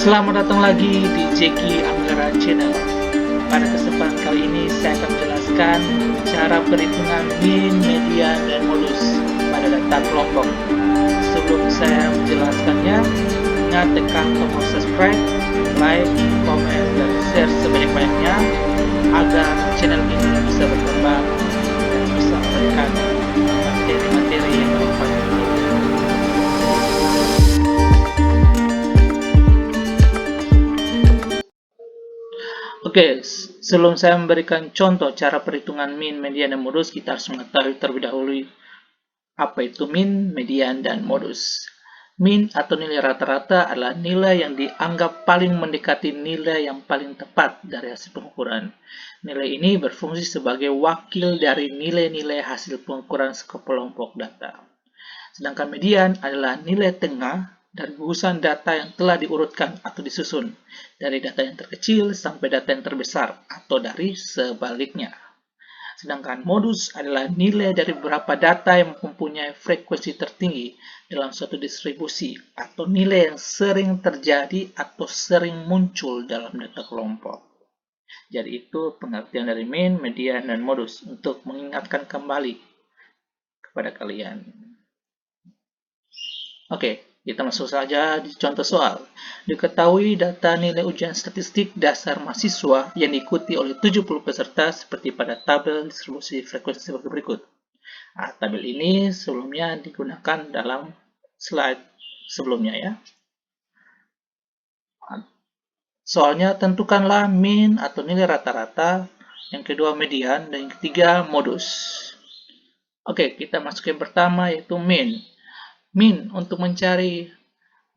Selamat datang lagi di Jeki Anggara Channel. Pada kesempatan kali ini saya akan menjelaskan cara perhitungan mean, median, dan modus pada data kelompok. Sebelum saya menjelaskannya, ingat tekan tombol subscribe, like, komen, dan share sebanyak-banyaknya agar channel ini bisa berkembang dan bisa memberikan materi-materi yang bermanfaat. Oke, sebelum saya memberikan contoh cara perhitungan mean, median, dan modus, kita harus mengetahui terlebih dahulu apa itu mean, median, dan modus. Mean atau nilai rata-rata adalah nilai yang dianggap paling mendekati nilai yang paling tepat dari hasil pengukuran. Nilai ini berfungsi sebagai wakil dari nilai-nilai hasil pengukuran sekelompok data. Sedangkan median adalah nilai tengah dari gugusan data yang telah diurutkan atau disusun, dari data yang terkecil sampai data yang terbesar, atau dari sebaliknya. Sedangkan modus adalah nilai dari beberapa data yang mempunyai frekuensi tertinggi dalam suatu distribusi, atau nilai yang sering terjadi atau sering muncul dalam data kelompok. Jadi itu pengertian dari mean, median, dan modus untuk mengingatkan kembali kepada kalian. Oke, kita masuk saja di contoh soal. Diketahui data nilai ujian statistik dasar mahasiswa yang diikuti oleh 70 peserta seperti pada tabel distribusi frekuensi sebagai berikut. Nah, tabel ini sebelumnya digunakan dalam slide sebelumnya ya. Soalnya tentukanlah mean atau nilai rata-rata, yang kedua median, dan yang ketiga modus. Oke, kita masuk yang pertama yaitu mean. Mean untuk mencari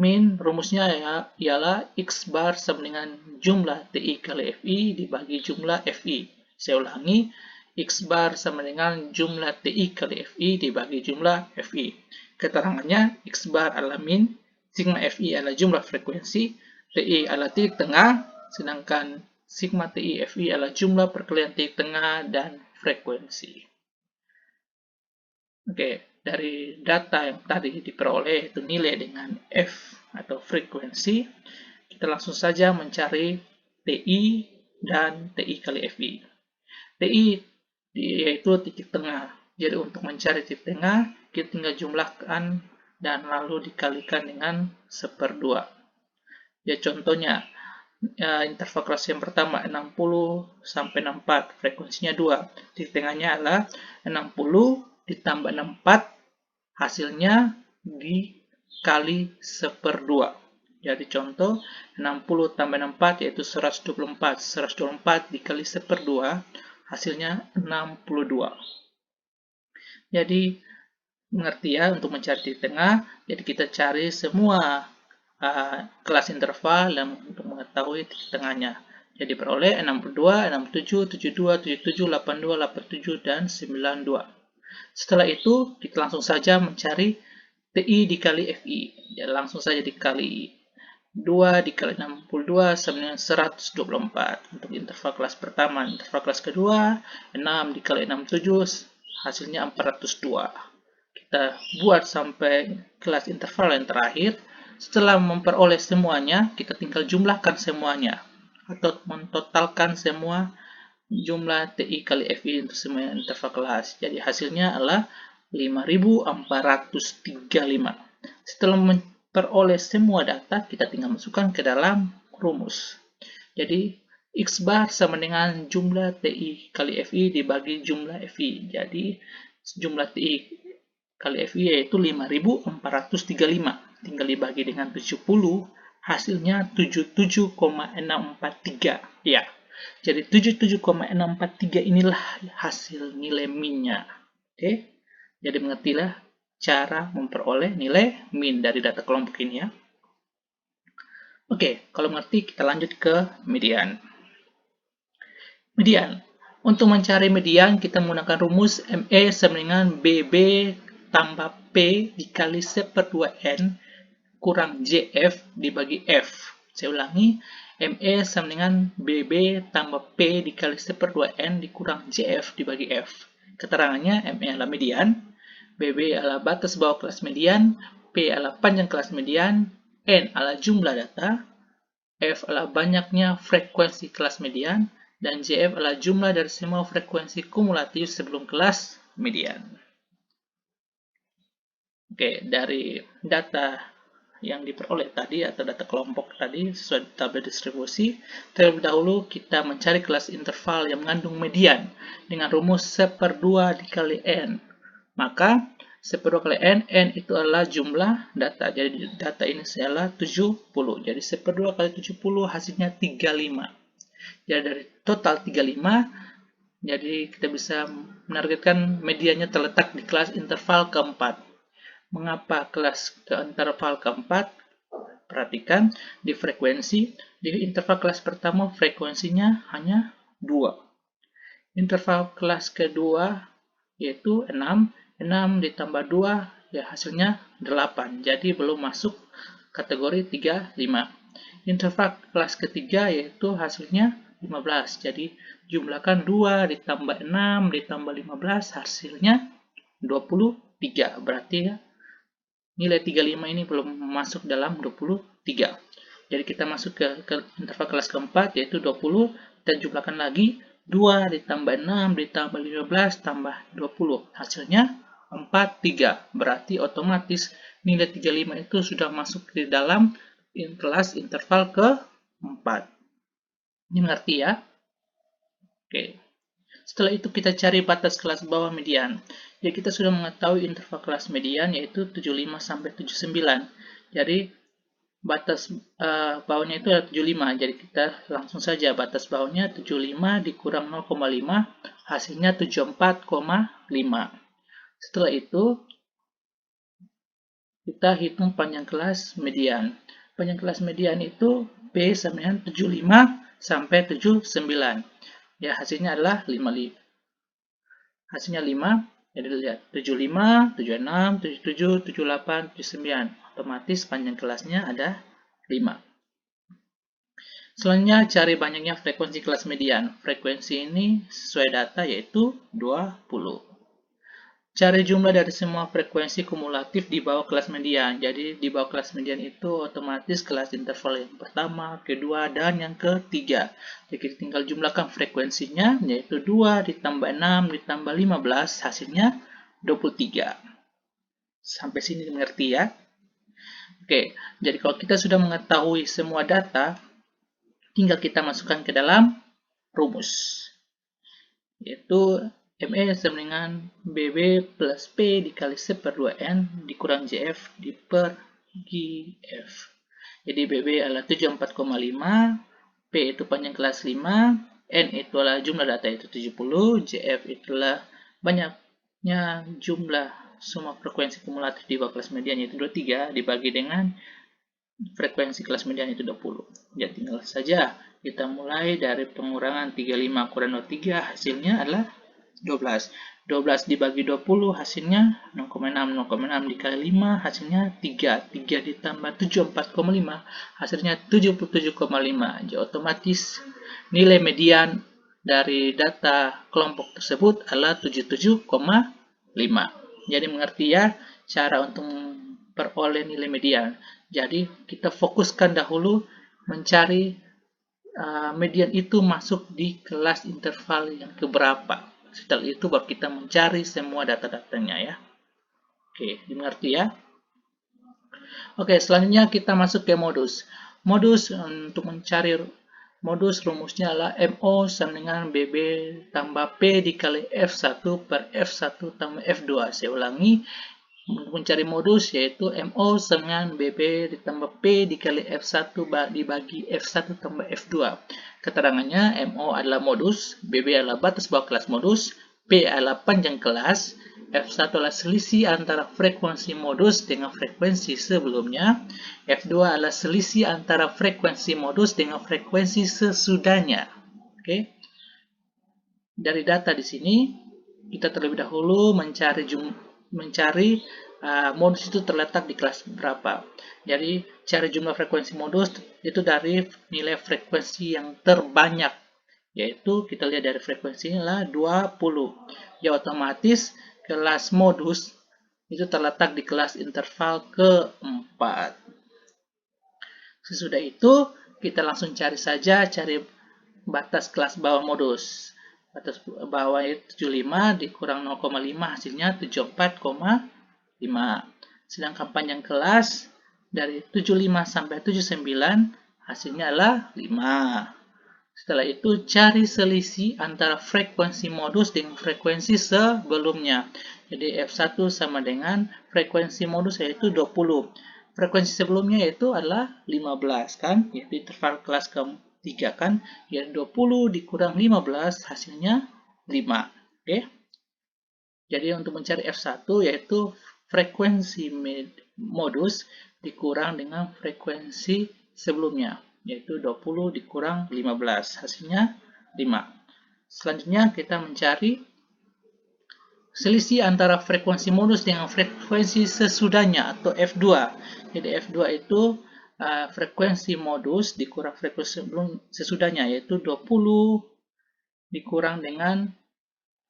mean rumusnya ialah X bar sama dengan jumlah TI kali FI dibagi jumlah FI. Saya ulangi, X bar sama dengan jumlah TI kali FI dibagi jumlah FI. Keterangannya, X bar adalah mean, sigma FI adalah jumlah frekuensi, TI adalah titik tengah, sedangkan sigma TI FI adalah jumlah perkalian titik tengah dan frekuensi. Oke, dari data yang tadi diperoleh itu nilai dengan F atau frekuensi, kita langsung saja mencari TI dan TI kali FI. TI yaitu titik tengah. Jadi untuk mencari titik tengah, kita tinggal jumlahkan dan lalu dikalikan dengan 1/2. Ya contohnya, interval kelas yang pertama 60 sampai 64, frekuensinya 2. Titik tengahnya adalah 60 ditambah 64, hasilnya dikali 1/2. Jadi contoh 60 tambah 64 yaitu 124. 124 dikali 1/2 hasilnya 62. Jadi mengerti ya, untuk mencari titik tengah, jadi kita cari semua kelas interval dan untuk mengetahui titik tengahnya. Jadi peroleh 62, 67, 72, 77, 82, 87, dan 92. Setelah itu, kita langsung saja mencari TI dikali FI. Ya, langsung saja dikali 2 dikali 62 sama dengan 124. Untuk interval kelas pertama. Interval kelas kedua, 6 dikali 67, hasilnya 402. Kita buat sampai kelas interval yang terakhir. Setelah memperoleh semuanya, kita tinggal jumlahkan semuanya. Atau mentotalkan semua jumlah TI kali FI untuk semua interval kelas. Jadi hasilnya adalah 5435. Setelah memperoleh semua data, kita tinggal masukkan ke dalam rumus. Jadi X bar sama dengan jumlah TI kali FI dibagi jumlah FI. Jadi jumlah TI kali FI yaitu 5435. Tinggal dibagi dengan 70, hasilnya 77,643. Ya. Jadi 77,643 inilah hasil nilai min-nya. Oke. Jadi mengertilah cara memperoleh nilai min dari data kelompok ini ya. Oke, kalau mengerti kita lanjut ke median. Median. Untuk mencari median kita menggunakan rumus ME sama dengan BB tambah P dikali 1/2N kurang JF dibagi F. Saya ulangi, ME sama dengan BB tambah P dikali 1/2N dikurang JF dibagi F. Keterangannya, ME adalah median, BB adalah batas bawah kelas median, P adalah panjang kelas median, N adalah jumlah data, F adalah banyaknya frekuensi kelas median, dan JF adalah jumlah dari semua frekuensi kumulatif sebelum kelas median. Oke, dari data yang diperoleh tadi atau data kelompok tadi sesuai tabel distribusi, terlebih dahulu kita mencari kelas interval yang mengandung median dengan rumus 1/2 dikali N. Maka 1/2 kali N itu adalah jumlah data. Jadi data ini adalah 70. Jadi 1/2 kali 70 hasilnya 35. Jadi dari total 35, jadi kita bisa menargetkan mediannya terletak di kelas interval keempat. Mengapa kelas ke interval keempat? Perhatikan di frekuensi, di interval kelas pertama frekuensinya hanya 2. Interval kelas kedua yaitu 6 ditambah 2 ya hasilnya 8. Jadi belum masuk kategori 35. Interval kelas ketiga yaitu hasilnya 15. Jadi jumlahkan 2 ditambah 6 ditambah 15 hasilnya 23. Berarti ya nilai 35 ini belum masuk dalam 23. Jadi kita masuk ke interval kelas keempat yaitu 20 dan jumlahkan lagi 2 ditambah 6 ditambah 15 tambah 20. Hasilnya 43. Berarti otomatis nilai 35 itu sudah masuk di dalam kelas interval keempat. Ini mengerti ya? Oke. Setelah itu kita cari batas kelas bawah median. Jadi kita sudah mengetahui interval kelas median yaitu 75 sampai 79. Jadi batas bawahnya itu adalah 75. Jadi kita langsung saja batas bawahnya 75 dikurang 0,5 hasilnya 74,5. Setelah itu kita hitung panjang kelas median. Panjang kelas median itu P sama dengan 75 sampai 79. Ya, hasilnya adalah 55. Hasilnya 5. Jadi lihat 75, 76, 77, 78, 79. Otomatis panjang kelasnya ada 5. Selanjutnya cari banyaknya frekuensi kelas median. Frekuensi ini sesuai data yaitu 20. Cari jumlah dari semua frekuensi kumulatif di bawah kelas median. Jadi di bawah kelas median itu otomatis kelas interval yang pertama, kedua, dan yang ketiga. Jadi kita tinggal jumlahkan frekuensinya yaitu 2 ditambah 6 ditambah 15 hasilnya 23. Sampai sini mengerti ya? Oke, jadi kalau kita sudah mengetahui semua data, tinggal kita masukkan ke dalam rumus. Yaitu ME sama dengan BB plus P dikali 1/2N dikurang JF per GF. Jadi BB adalah 74,5, P itu panjang kelas 5, N itu adalah jumlah data itu 70, JF itulah banyaknya jumlah semua frekuensi kumulatif di bawah kelas median yaitu 23 dibagi dengan frekuensi kelas median itu 20. Jadi tinggal saja kita mulai dari pengurangan 35 kurang 23 hasilnya adalah 12. 12 dibagi 20 hasilnya 0,6. 0,6 dikali 5 hasilnya 3. 3 ditambah 7, 4,5 hasilnya 77,5. Jadi otomatis nilai median dari data kelompok tersebut adalah 77,5. Jadi mengerti ya cara untuk memperoleh nilai median. Jadi kita fokuskan dahulu mencari median itu masuk di kelas interval yang keberapa. Setelah itu baru kita mencari semua data-datanya ya. Oke, dimengerti ya? Oke, selanjutnya kita masuk ke modus. Modus untuk mencari modus rumusnya adalah MO sama dengan BB tambah P dikali F1 per F1 tambah F2. Saya ulangi, untuk mencari modus yaitu MO sama dengan BB ditambah P dikali F1 dibagi F1 tambah F2. Keterangannya MO adalah modus, BB adalah batas bawah kelas modus, P adalah panjang kelas, F1 adalah selisih antara frekuensi modus dengan frekuensi sebelumnya, F2 adalah selisih antara frekuensi modus dengan frekuensi sesudahnya. Oke. Dari data di sini kita terlebih dahulu mencari modus itu terletak di kelas berapa. Jadi cari jumlah frekuensi modus itu dari nilai frekuensi yang terbanyak, yaitu kita lihat dari frekuensinya 20. Ya otomatis kelas modus itu terletak di kelas interval keempat. Sesudah itu kita langsung cari saja, cari batas kelas bawah modus. Batas bawah itu 75 dikurang 0,5 hasilnya 74,5. Sedangkan panjang kelas dari 75 sampai 79 hasilnya adalah 5. Setelah itu cari selisih antara frekuensi modus dengan frekuensi sebelumnya. Jadi F1 sama dengan frekuensi modus yaitu 20. Frekuensi sebelumnya yaitu adalah 15 kan, yaitu interval kelas ketiga kan, ya 20 dikurang 15 hasilnya 5. Oke. Jadi untuk mencari F1 yaitu frekuensi modus dikurang dengan frekuensi sebelumnya, yaitu 20 dikurang 15, hasilnya 5. Selanjutnya kita mencari selisih antara frekuensi modus dengan frekuensi sesudahnya atau F2. Jadi F2 itu frekuensi modus dikurang frekuensi sesudahnya, yaitu 20 dikurang dengan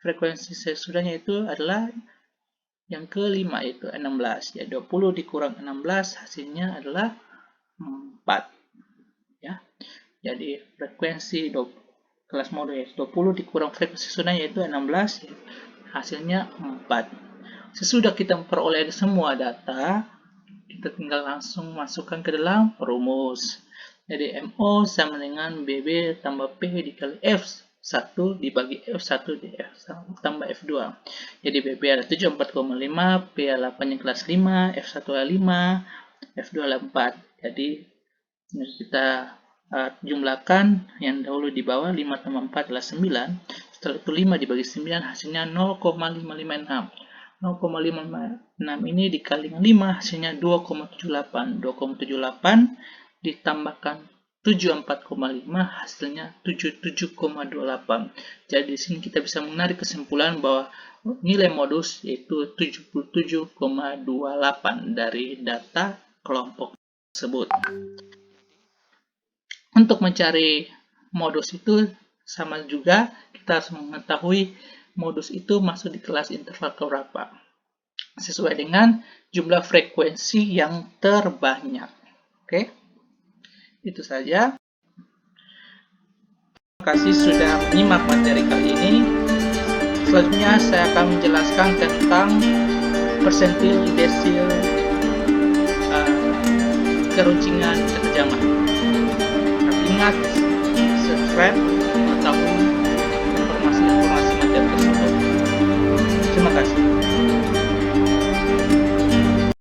frekuensi sesudahnya itu adalah yang kelima, yaitu 16. Ya, 20 dikurang 16 hasilnya adalah 4. Ya. Jadi frekuensi kelas modus yaitu 20 dikurang frekuensi sesudahnya yaitu 16, hasilnya 4. Sesudah kita memperoleh semua data, kita tinggal langsung masukkan ke dalam rumus. Jadi MO sama dengan BB tambah P dikali F1 dibagi F1 di F1 tambah F2. Jadi BB ada 74,5, P adalah panjang kelas 5, F1 adalah 5, F2 adalah 4. Jadi kita jumlahkan yang dahulu di bawah, 5 tambah 4 adalah 9. Setelah itu 5 dibagi 9 hasilnya 0,556. 0,556 ini dikali dengan 5 hasilnya 2,78. 2,78 ditambahkan 74,5 hasilnya 77,28. Jadi di sini kita bisa menarik kesimpulan bahwa nilai modus yaitu 77,28 dari data kelompok tersebut. Untuk mencari modus itu sama juga, kita harus mengetahui modus itu masuk di kelas interval keberapa sesuai dengan jumlah frekuensi yang terbanyak. Oke, itu saja. Terima kasih sudah menyimak materi kali ini. Selanjutnya saya akan menjelaskan tentang persentil, desil, keruncingan, ketejaman. Ingat, subscribe, mengetahui informasi-informasi materi tersebut. Terima kasih.